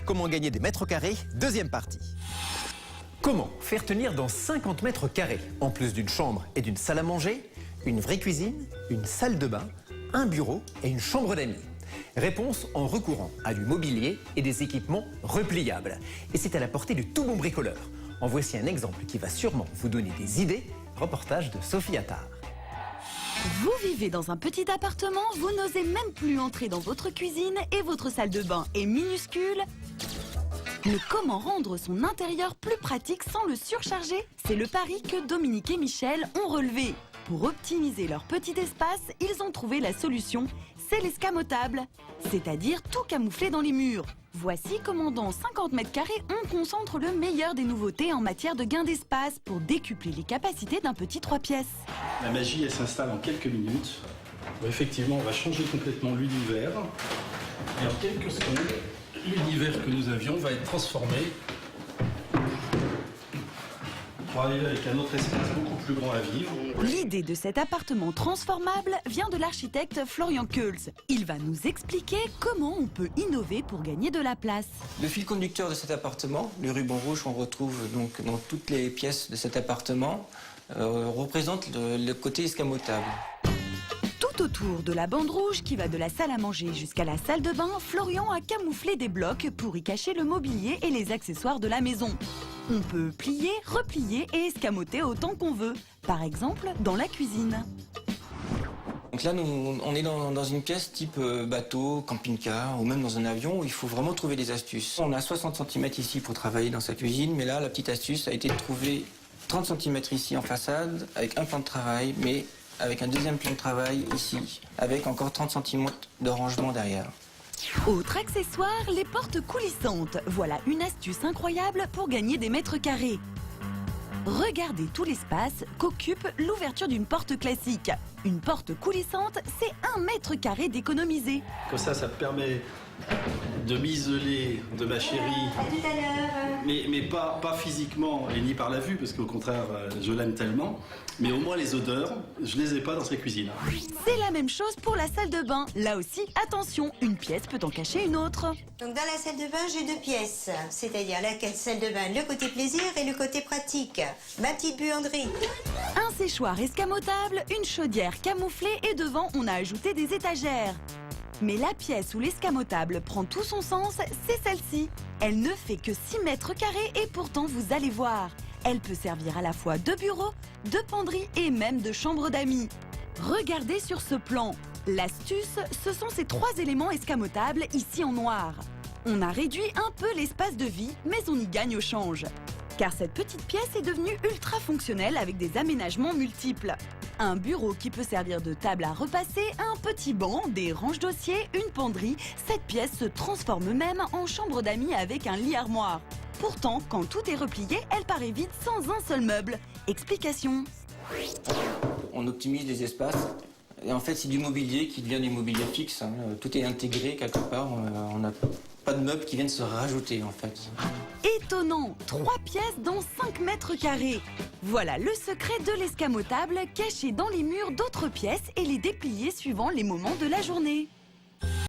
Comment gagner des mètres carrés, deuxième partie. Comment faire tenir dans 50 mètres carrés, en plus d'une chambre et d'une salle à manger, une vraie cuisine, une salle de bain, un bureau et une chambre d'amis? Réponse en recourant à du mobilier et des équipements repliables. Et c'est à la portée de tout bon bricoleur. En voici un exemple qui va sûrement vous donner des idées. Reportage de Sophie Attard. Vous vivez dans un petit appartement, vous n'osez même plus entrer dans votre cuisine et votre salle de bain est minuscule. Mais comment rendre son intérieur plus pratique sans le surcharger? C'est le pari que Dominique et Michel ont relevé. Pour optimiser leur petit espace, ils ont trouvé la solution, c'est l'escamotable, c'est-à-dire tout camoufler dans les murs. Voici comment dans 50 mètres carrés, on concentre le meilleur des nouveautés en matière de gain d'espace pour décupler les capacités d'un petit 3 pièces. La magie, elle s'installe en quelques minutes. Effectivement, on va changer complètement l'univers. Et en quelques secondes, l'univers que nous avions va être transformé pour arriver avec un autre espace beaucoup plus grand à vivre. L'idée de cet appartement transformable vient de l'architecte Florian Keuls. Il va nous expliquer comment on peut innover pour gagner de la place. Le fil conducteur de cet appartement, le ruban rouge qu'on retrouve donc dans toutes les pièces de cet appartement, représente le côté escamotable. Tout autour de la bande rouge qui va de la salle à manger jusqu'à la salle de bain, Florian a camouflé des blocs pour y cacher le mobilier et les accessoires de la maison. On peut plier, replier et escamoter autant qu'on veut, par exemple dans la cuisine. Donc là, on est dans une pièce type bateau, camping-car ou même dans un avion où il faut vraiment trouver des astuces. On a 60 cm ici pour travailler dans sa cuisine, mais là, la petite astuce a été de trouver 30 cm ici en façade avec un plan de travail, mais avec un deuxième plan de travail ici, avec encore 30 cm de rangement derrière. Autre accessoire, les portes coulissantes. Voilà une astuce incroyable pour gagner des mètres carrés. Regardez tout l'espace qu'occupe l'ouverture d'une porte classique. Une porte coulissante, c'est 1 mètre carré d'économiser. Comme ça permet de m'isoler de ma chérie, mais pas physiquement et ni par la vue, parce qu'au contraire, je l'aime tellement. Mais au moins les odeurs, je les ai pas dans sa cuisine. C'est la même chose pour la salle de bain. Là aussi, attention, une pièce peut en cacher une autre. Donc dans la salle de bain, j'ai 2 pièces, c'est-à-dire la salle de bain, le côté plaisir et le côté pratique. Ma petite buanderie. Un séchoir escamotable, une chaudière camouflée et devant, on a ajouté des étagères. Mais la pièce où l'escamotable prend tout son sens, c'est celle-ci. Elle ne fait que 6 mètres carrés et pourtant, vous allez voir, elle peut servir à la fois de bureau, de penderie et même de chambre d'amis. Regardez sur ce plan. L'astuce, ce sont ces 3 éléments escamotables ici en noir. On a réduit un peu l'espace de vie, mais on y gagne au change. Car cette petite pièce est devenue ultra fonctionnelle avec des aménagements multiples. Un bureau qui peut servir de table à repasser, un petit banc, des range-dossiers, une penderie. Cette pièce se transforme même en chambre d'amis avec un lit-armoire. Pourtant, quand tout est replié, elle paraît vide sans un seul meuble. Explication. On optimise les espaces. Et en fait, c'est du mobilier qui devient du mobilier fixe. Tout est intégré quelque part. On n'a pas de meubles qui viennent se rajouter en fait. Étonnant, 3 pièces dans 5 mètres carrés. Voilà le secret de l'escamotable, caché dans les murs d'autres pièces et les déplier suivant les moments de la journée.